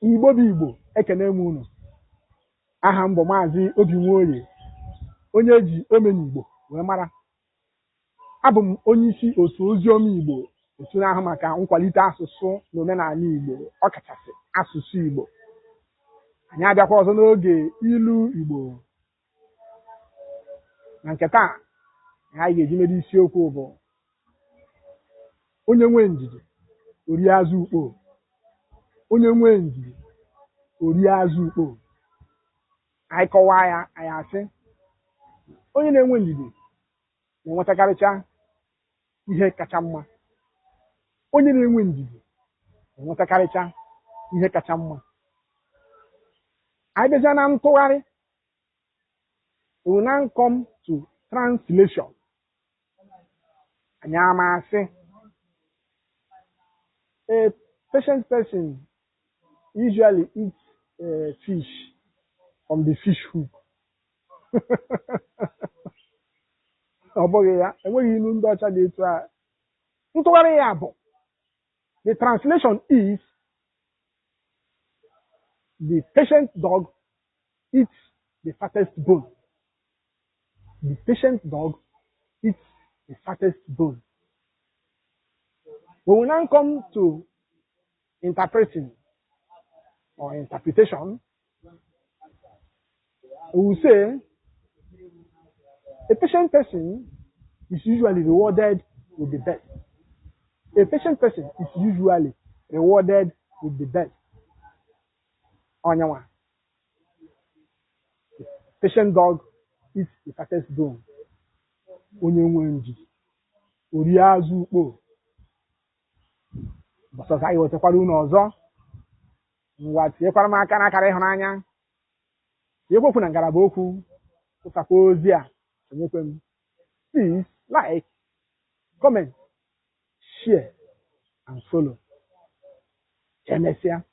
Igbo bụ Igbo, ekene m unu. Aha m bụ Maazị Onye, onye ji omenigbo wee mara. Abụ m onye isi otu oziọma Igbo, otu na-ahụ maka nkwalite asụsụ na omenala Igbo, ọkachasị asụsụ Igbo. Anyị abịakwa ọzọ n'oge ilu Igbo. Na nke taa, anyị ga-eji mere isiokwu bụ onye nwe ndidi orie azụ ukpoo. Onye nwe ndidi orie azụ ukpoo. Anyị kọwaa ya, anyị asị onye na-enwe ndidi na-enwetakarịcha ihe kacha mma. Onye na-enwe ndidi na-enwetakarịcha ihe kacha mma. Anyị bịazie na ntụgharị, we will now come to translation. Anyị amasị a patient person usually eats fish from the fish hook. Ọ bụghị ya, enweghị ilu ndị ọcha dị etu a. Ntụgharị ya bụ, the translation is the patient dog eats the fattest bone. The patient dog eats the fattest bone. We will now come to interpreting or interpretation. We will say a patient person is usually rewarded with the best. A patient person is usually rewarded with the best. Onye. The patient dog eats the fattest bone. Onye nwe ndidi orie azụ ukpoo. Bọsọsọ anyị wetakwara unu ọzọ. Ngwa tinyekwara m aka n'akara ịhụnanya. Tinyekwa na ngalaba okwu. Tụsakwa ozi a. Sonyekwe m. Please like, comment, share, and follow. Emesịa.